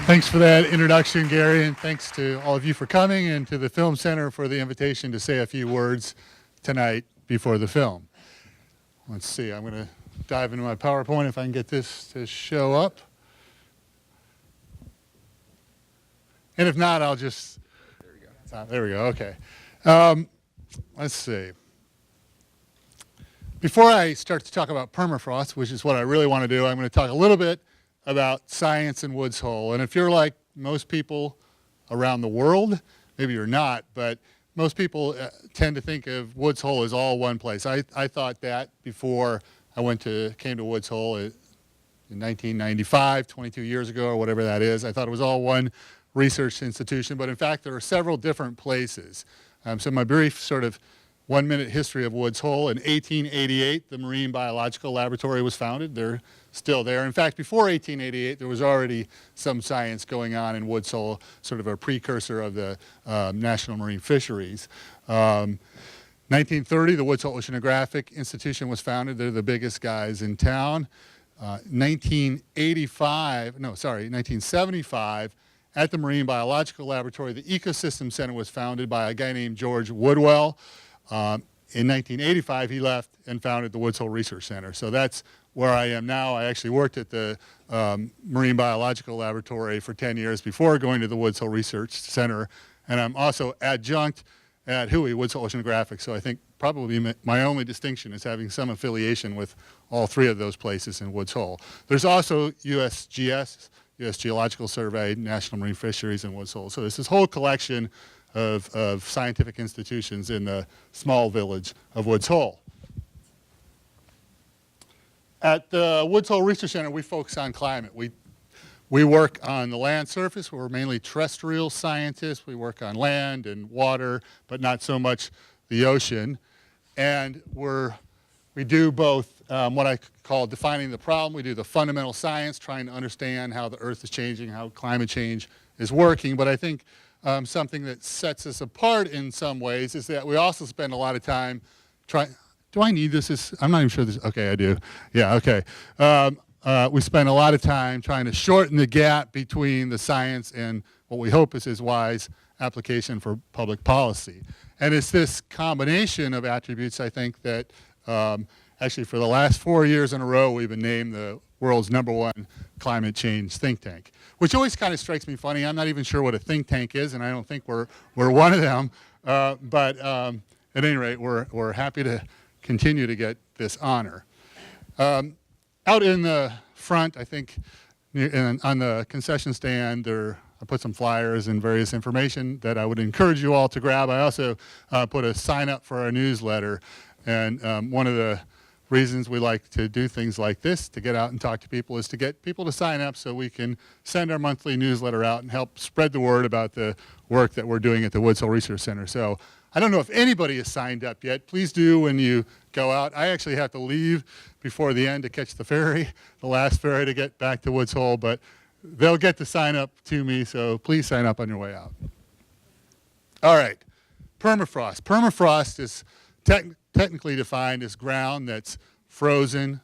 Thanks for that introduction, Gary, and thanks to all of you for coming and to the Film Center for the invitation to say a few words tonight before the film. Let's see, I'm going to dive into my PowerPoint if I can get this to show up. And if not, I'll just... There we go. There we go, okay. Let's see. Before I start to talk about permafrost, which is what I really want to do, I'm going to talk a little bit about science in Woods Hole. And if you're like most people around the world, maybe you're not, but most people tend to think of Woods Hole as all one place. I thought that before I came to Woods Hole in 1995, 22 years ago or whatever that is. I thought it was all one research institution, but in fact there are several different places. So my brief sort of 1-minute history of Woods Hole. In 1888, the Marine Biological Laboratory was founded. They're still there. In fact, before 1888, there was already some science going on in Woods Hole, sort of a precursor of the National Marine Fisheries. 1930, the Woods Hole Oceanographic Institution was founded. They're the biggest guys in town. 1975, at the Marine Biological Laboratory, the Ecosystem Center was founded by a guy named George Woodwell. In 1985, he left and founded the Woods Hole Research Center. So that's where I am now. I actually worked at the Marine Biological Laboratory for 10 years before going to the Woods Hole Research Center. And I'm also adjunct at WHOI, Woods Hole Oceanographic. So I think probably my only distinction is having some affiliation with all three of those places in Woods Hole. There's also USGS, U.S. Geological Survey, National Marine Fisheries, and Woods Hole. So there's this whole collection of scientific institutions in the small village of Woods Hole. At the Woods Hole Research Center, we focus on climate. We work on the land surface. We're mainly terrestrial scientists. We work on land and water, but not so much the ocean. And we do both what I call defining the problem. We do the fundamental science, trying to understand how the Earth is changing, how climate change is working. But I think something that sets us apart in some ways is that we also spend a lot of time trying. Do I need this? I'm not even sure this. Okay, I do. Yeah, okay. We spend a lot of time trying to shorten the gap between the science and what we hope is wise application for public policy. And it's this combination of attributes, I think, that actually for the last 4 years in a row, we've been named the world's #1 climate change think tank, which always kind of strikes me funny. I'm not even sure what a think tank is, and I don't think we're one of them. But at any rate, we're happy to continue to get this honor. Out in the front, I think, on the concession stand, I put some flyers and various information that I would encourage you all to grab. I also put a sign up for our newsletter, and one of the reasons we like to do things like this, to get out and talk to people, is to get people to sign up so we can send our monthly newsletter out and help spread the word about the work that we're doing at the Woods Hole Research Center. So I don't know if anybody has signed up yet. Please do when you go out. I actually have to leave before the end to catch the ferry, the last ferry to get back to Woods Hole, but they'll get to sign up to me, so please sign up on your way out. All right, permafrost. Permafrost is technically defined as ground that's frozen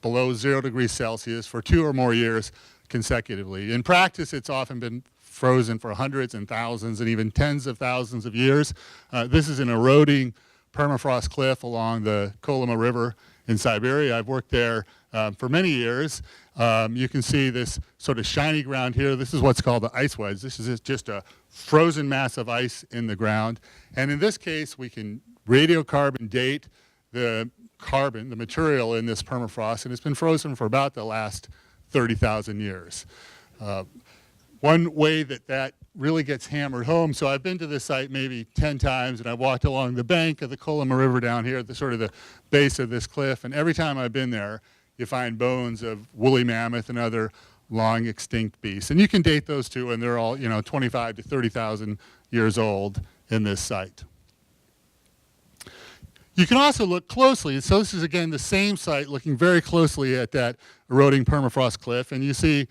below 0 degrees Celsius for 2 or more years consecutively. In practice, it's often been frozen for hundreds and thousands and even tens of thousands of years. This is an eroding permafrost cliff along the Kolyma River in Siberia. I've worked there for many years. You can see this sort of shiny ground here. This is what's called the ice wedge. This is just a frozen mass of ice in the ground. And in this case, we can radiocarbon date the carbon, the material in this permafrost, and it's been frozen for about the last 30,000 years. One way that really gets hammered home, so I've been to this site maybe 10 times, and I've walked along the bank of the Kolyma River down here at the sort of the base of this cliff, and every time I've been there, you find bones of woolly mammoth and other long extinct beasts. And you can date those too, and they're all 25 to 30,000 years old in this site. You can also look closely. So this is, again, the same site, looking very closely at that eroding permafrost cliff, and you see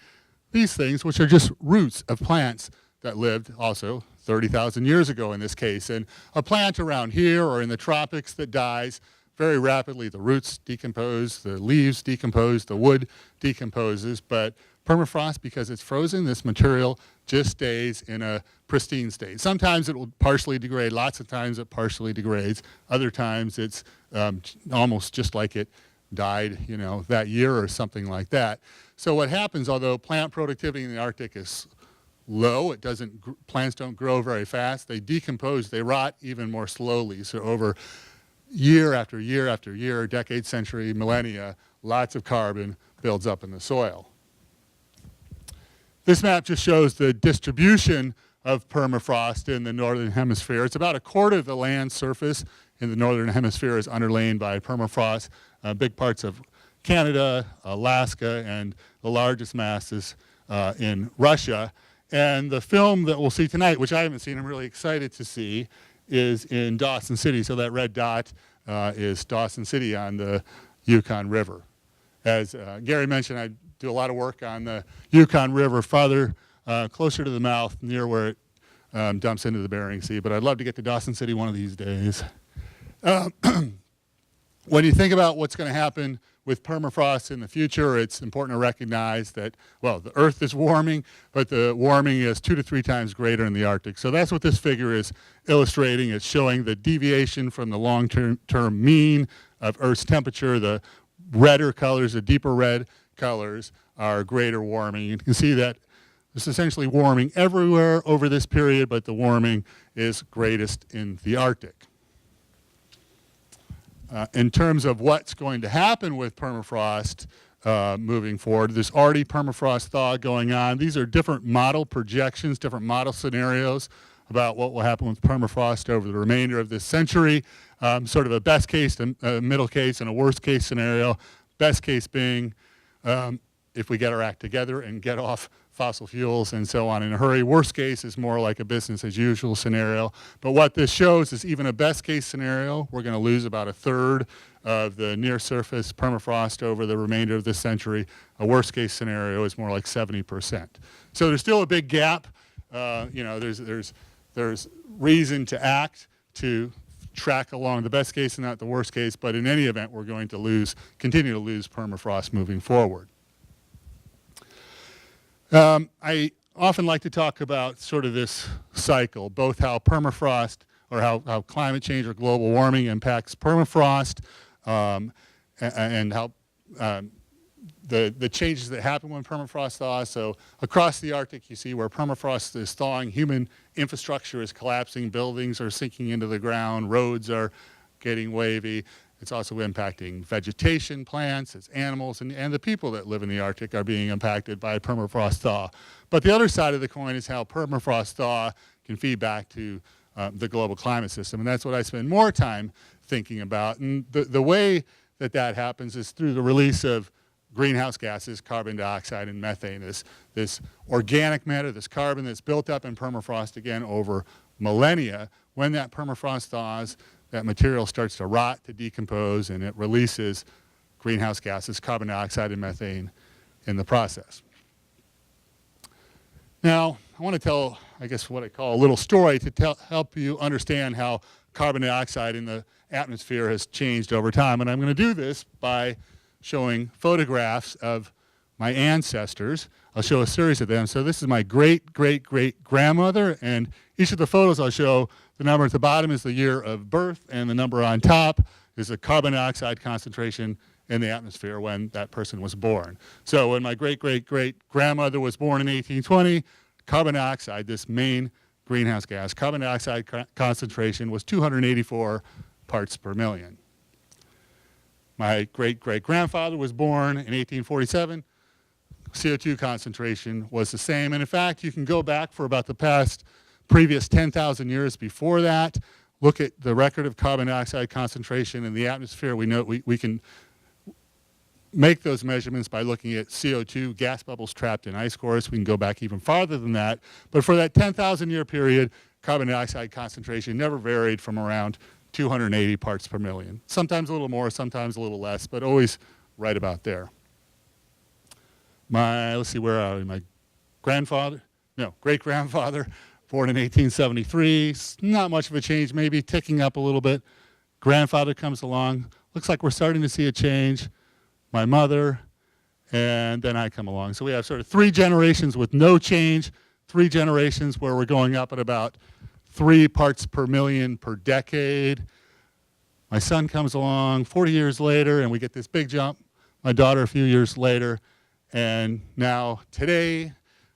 these things, which are just roots of plants that lived also 30,000 years ago in this case. And a plant around here or in the tropics that dies very rapidly, the roots decompose, the leaves decompose, the wood decomposes, but Permafrost, because it's frozen, this material just stays in a pristine state. Sometimes it will partially degrade. Lots of times it partially degrades. Other times it's almost just like it died, that year or something like that. So what happens, although plant productivity in the Arctic is low, plants don't grow very fast, they decompose, they rot even more slowly. So over year after year after year, decade, century, millennia, lots of carbon builds up in the soil. This map just shows the distribution of permafrost in the northern hemisphere. It's about a quarter of the land surface in the northern hemisphere is underlain by permafrost. Big parts of Canada, Alaska, and the largest masses in Russia. And the film that we'll see tonight, which I haven't seen, I'm really excited to see, is in Dawson City. So that red dot is Dawson City on the Yukon River. As Gary mentioned, I do a lot of work on the Yukon River farther, closer to the mouth, near where it dumps into the Bering Sea. But I'd love to get to Dawson City one of these days. When you think about what's going to happen with permafrost in the future, it's important to recognize that, well, the Earth is warming, but the warming is 2 to 3 times greater in the Arctic. So that's what this figure is illustrating. It's showing the deviation from the long-term mean of Earth's temperature. The redder colors, the deeper red colors, are greater warming. You can see that it's essentially warming everywhere over this period, but the warming is greatest in the Arctic. In terms of what's going to happen with permafrost moving forward, there's already permafrost thaw going on. These are different model projections, different model scenarios about what will happen with permafrost over the remainder of this century. Sort of a best case, a middle case, and a worst case scenario. Best case being if we get our act together and get off fossil fuels and so on in a hurry. Worst case is more like a business as usual scenario. But what this shows is even a best case scenario, we're going to lose about 1/3 of the near surface permafrost over the remainder of this century. A worst case scenario is more like 70%. So there's still a big gap. There's reason to act, to track along the best case and not the worst case, but in any event, we're going to continue to lose permafrost moving forward. I often like to talk about sort of this cycle, both how permafrost or how climate change or global warming impacts permafrost and how the changes that happen when permafrost thaws. So across the Arctic, you see where permafrost is thawing, human infrastructure is collapsing, buildings are sinking into the ground, roads are getting wavy. It's also impacting vegetation, plants, it's animals, and the people that live in the Arctic are being impacted by permafrost thaw. But the other side of the coin is how permafrost thaw can feed back to the global climate system, and that's what I spend more time thinking about. And the way that happens is through the release of greenhouse gases, carbon dioxide and methane, this organic matter, this carbon that's built up in permafrost, again, over millennia. When that permafrost thaws, that material starts to rot, to decompose, and it releases greenhouse gases, carbon dioxide and methane in the process. Now, I want to tell, I guess, what I call a little story to help you understand how carbon dioxide in the atmosphere has changed over time. And I'm going to do this by showing photographs of my ancestors. I'll show a series of them. So this is my great-great-great-grandmother, and each of the photos I'll show, the number at the bottom is the year of birth, and the number on top is the carbon dioxide concentration in the atmosphere when that person was born. So when my great-great-great-grandmother was born in 1820, carbon dioxide, this main greenhouse gas, carbon dioxide concentration was 284 parts per million. My great-great-grandfather was born in 1847. CO2 concentration was the same. And in fact, you can go back for about the previous 10,000 years before that, look at the record of carbon dioxide concentration in the atmosphere. We know we can make those measurements by looking at CO2 gas bubbles trapped in ice cores. We can go back even farther than that. But for that 10,000 year period, carbon dioxide concentration never varied from around 280 parts per million. Sometimes a little more, sometimes a little less, but always right about there. Let's see, where are we? My great-grandfather, born in 1873. Not much of a change, maybe ticking up a little bit. Grandfather comes along. Looks like we're starting to see a change. My mother, and then I come along. So we have sort of 3 generations with no change, 3 generations where we're going up at about 3 parts per million per decade. My son comes along 40 years later, and we get this big jump. My daughter a few years later, and now today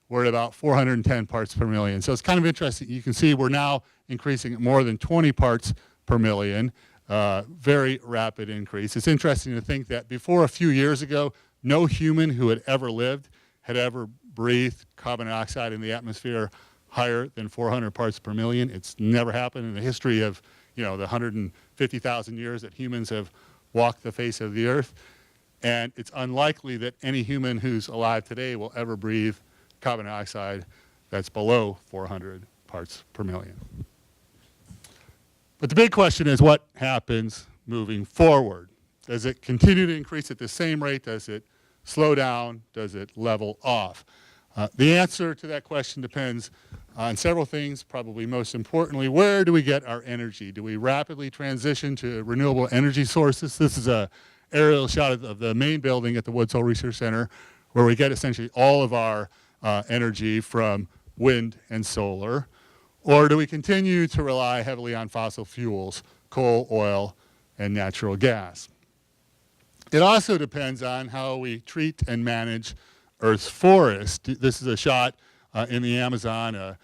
we're at about 410 parts per million. So it's kind of interesting. You can see we're now increasing at more than 20 parts per million. Very rapid increase. It's interesting to think that before a few years ago, no human who had ever lived had ever breathed carbon dioxide in the atmosphere higher than 400 parts per million. It's never happened in the history of, the 150,000 years that humans have walked the face of the earth. And it's unlikely that any human who's alive today will ever breathe carbon dioxide that's below 400 parts per million. But the big question is, what happens moving forward? Does it continue to increase at the same rate? Does it slow down? Does it level off? The answer to that question depends on several things, probably most importantly, where do we get our energy? Do we rapidly transition to renewable energy sources? This is an aerial shot of the main building at the Woods Hole Research Center, where we get essentially all of our energy from wind and solar. Or do we continue to rely heavily on fossil fuels, coal, oil, and natural gas? It also depends on how we treat and manage Earth's forest. This is a shot in the Amazon,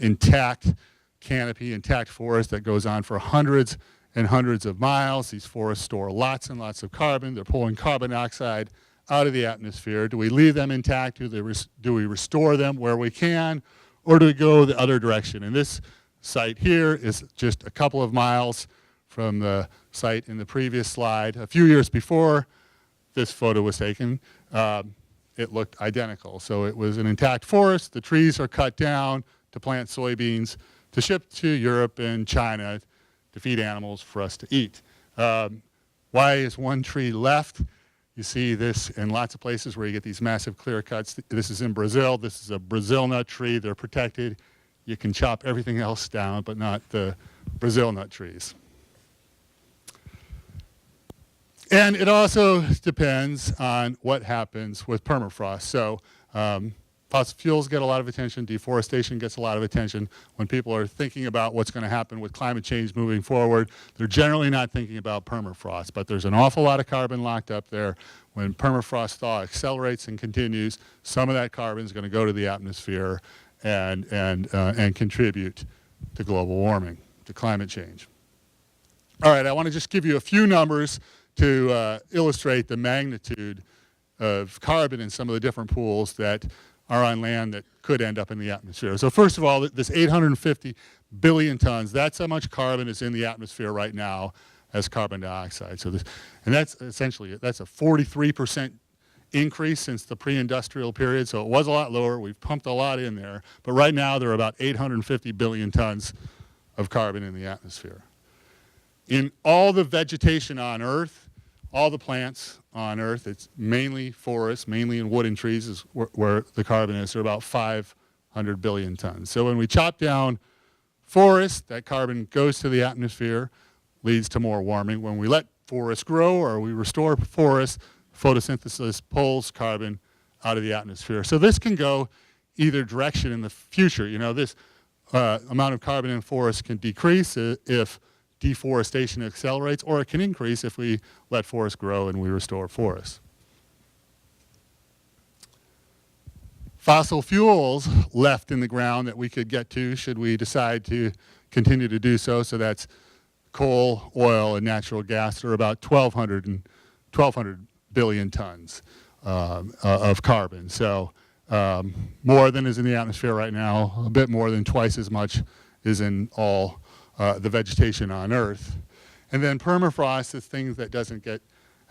intact canopy, intact forest that goes on for hundreds and hundreds of miles. These forests store lots and lots of carbon. They're pulling carbon dioxide out of the atmosphere. Do we leave them intact? Do we restore them where we can? Or do we go the other direction? And this site here is just a couple of miles from the site in the previous slide. A few years before this photo was taken, it looked identical. So it was an intact forest. The trees are cut down to plant soybeans to ship to Europe and China to feed animals for us to eat. Why is one tree left? You see this in lots of places where you get these massive clear cuts. This is in Brazil. This is a Brazil nut tree. They're protected. You can chop everything else down, but not the Brazil nut trees. And it also depends on what happens with permafrost. So fossil fuels get a lot of attention. Deforestation gets a lot of attention. When people are thinking about what's going to happen with climate change moving forward, they're generally not thinking about permafrost. But there's an awful lot of carbon locked up there. When permafrost thaw accelerates and continues, some of that carbon is going to go to the atmosphere and contribute to global warming, to climate change. All right, I want to just give you a few numbers to illustrate the magnitude of carbon in some of the different pools that are on land that could end up in the atmosphere. So first of all, this 850 billion tons, that's how much carbon is in the atmosphere right now as carbon dioxide. So and that's essentially, that's a 43% increase since the pre-industrial period. So it was a lot lower. We've pumped a lot in there. But right now, there are about 850 billion tons of carbon in the atmosphere. In all the vegetation on Earth, all the plants on Earth, it's mainly forests, mainly in wood and trees is where the carbon is. They're about 500 billion tons. So when we chop down forests, that carbon goes to the atmosphere, leads to more warming. When we let forests grow or we restore forests, photosynthesis pulls carbon out of the atmosphere. So this can go either direction in the future. You know, this amount of carbon in forests can decrease if deforestation accelerates, or it can increase if we let forests grow and we restore forests. Fossil fuels left in the ground that we could get to should we decide to continue to do so. So that's coal, oil, and natural gas. There are about 1,200 billion tons of carbon. So more than is in the atmosphere right now, a bit more than twice as much is in all the vegetation on Earth. And then permafrost, this thing that doesn't get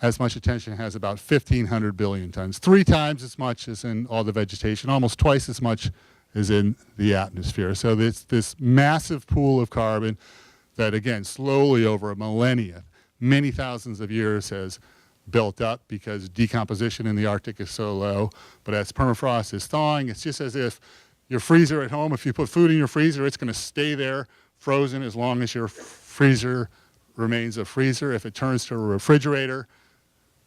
as much attention, has about 1,500 billion tons, 3 times as much as in all the vegetation, almost twice as much as in the atmosphere. So this massive pool of carbon that, again, slowly over a millennia, many thousands of years has built up because decomposition in the Arctic is so low. But as permafrost is thawing, it's just as if your freezer at home, if you put food in your freezer, it's going to stay there frozen as long as your freezer remains a freezer. If it turns to a refrigerator,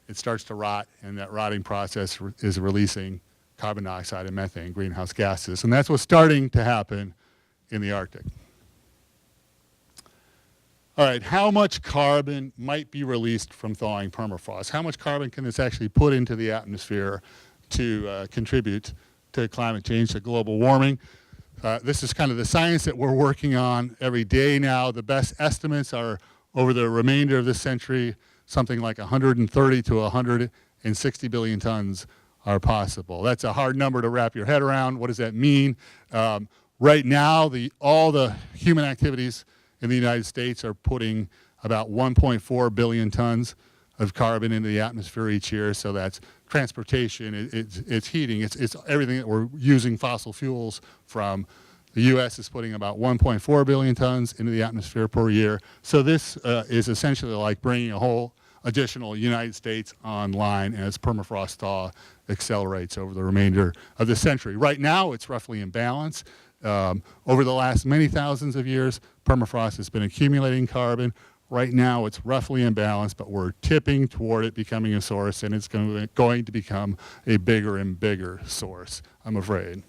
it starts to rot, and that rotting process is releasing carbon dioxide and methane, greenhouse gases. And that's what's starting to happen in the Arctic. All right, how much carbon might be released from thawing permafrost? How much carbon can this actually put into the atmosphere to contribute to climate change, to global warming? This is kind of the science that we're working on every day now. The best estimates are over the remainder of this century, something like 130 to 160 billion tons are possible. That's a hard number to wrap your head around. What does that mean? Right now, all the human activities in the United States are putting about 1.4 billion tons of carbon into the atmosphere each year. So that's transportation, it's heating, it's everything that we're using fossil fuels from. The U.S. is putting about 1.4 billion tons into the atmosphere per year. So this is essentially like bringing a whole additional United States online as permafrost thaw accelerates over the remainder of the century. Right now, it's roughly in balance. Over the last many thousands of years, permafrost has been accumulating carbon. Right now, it's roughly in balance, but we're tipping toward it becoming a source, and it's going to become a bigger and bigger source, I'm afraid.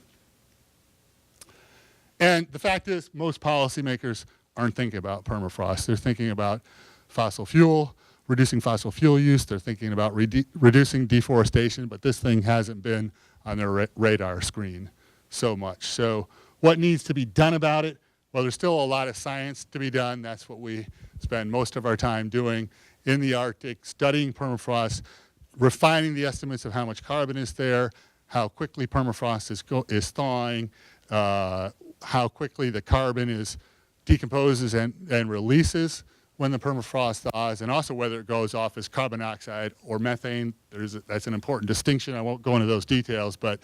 And the fact is, most policymakers aren't thinking about permafrost. They're thinking about fossil fuel, reducing fossil fuel use. They're thinking about reducing deforestation, but this thing hasn't been on their radar screen so much. So what needs to be done about it? Well, there's still a lot of science to be done. That's what we spend most of our time doing in the Arctic, studying permafrost, refining the estimates of how much carbon is there, how quickly permafrost is thawing, how quickly the carbon decomposes and releases when the permafrost thaws, and also whether it goes off as carbon dioxide or methane. That's an important distinction. I won't go into those details, but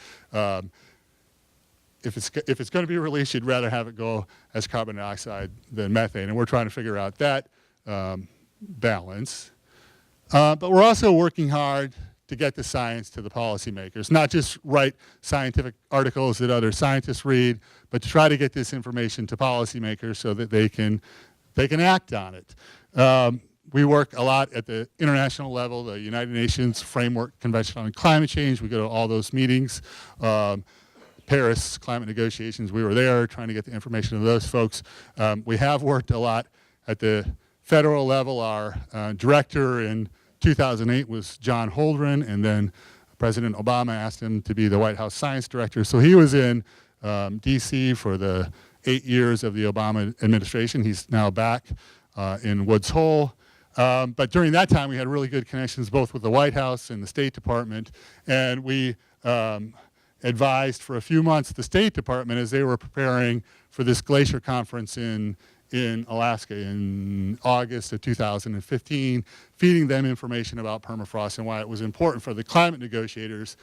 if it's going to be released, you'd rather have it go as carbon dioxide than methane, and we're trying to figure out that balance. But we're also working hard to get the science to the policymakers, not just write scientific articles that other scientists read, but to try to get this information to policymakers so that they can act on it. We work a lot at the international level, the United Nations Framework Convention on Climate Change. We go to all those meetings. Paris climate negotiations, we were there trying to get the information to those folks. We have worked a lot at the federal level. Our director in 2008 was John Holdren, and then President Obama asked him to be the White House science director. So he was in DC for the 8 years of the Obama administration. He's now back in Woods Hole. But during that time, we had really good connections both with the White House and the State Department, and we advised for a few months the State Department as they were preparing for this glacier conference in Alaska in August of 2015, feeding them information about permafrost and why it was important for the climate negotiators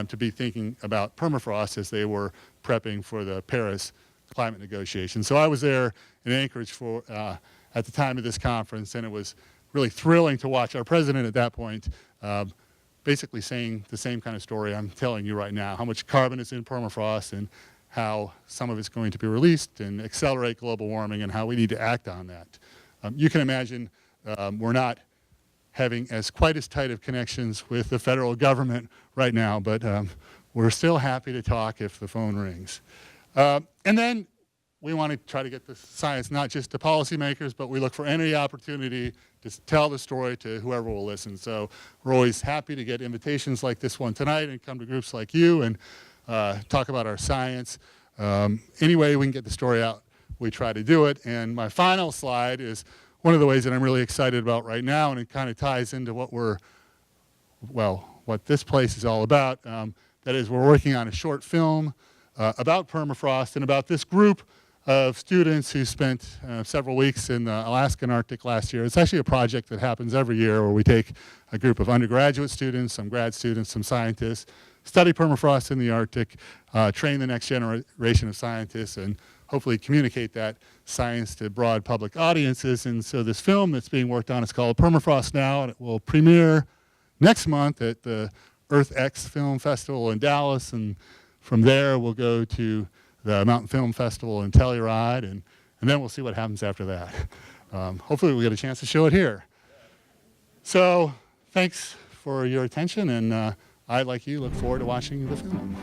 to be thinking about permafrost as they were prepping for the Paris climate negotiations. So I was there in Anchorage at the time of this conference, and it was really thrilling to watch our president at that point basically saying the same kind of story I'm telling you right now, how much carbon is in permafrost and how some of it's going to be released and accelerate global warming and how we need to act on that. You can imagine we're not having quite as tight of connections with the federal government right now, but we're still happy to talk if the phone rings. And then we want to try to get the science not just to policymakers, but we look for any opportunity to tell the story to whoever will listen. So we're always happy to get invitations like this one tonight and come to groups like you and talk about our science. Any way we can get the story out, we try to do it. And my final slide is one of the ways that I'm really excited about right now, and it kind of ties into what this place is all about. That is, we're working on a short film about permafrost and about this group of students who spent several weeks in the Alaskan Arctic last year. It's actually a project that happens every year where we take a group of undergraduate students, some grad students, some scientists, study permafrost in the Arctic, train the next generation of scientists, and hopefully communicate that science to broad public audiences. And so this film that's being worked on is called Permafrost Now, and it will premiere next month at the EarthX Film Festival in Dallas, and from there we'll go to the Mountain Film Festival in Telluride, and then we'll see what happens after that. Hopefully we'll get a chance to show it here. So thanks for your attention, and I, like you, look forward to watching the film.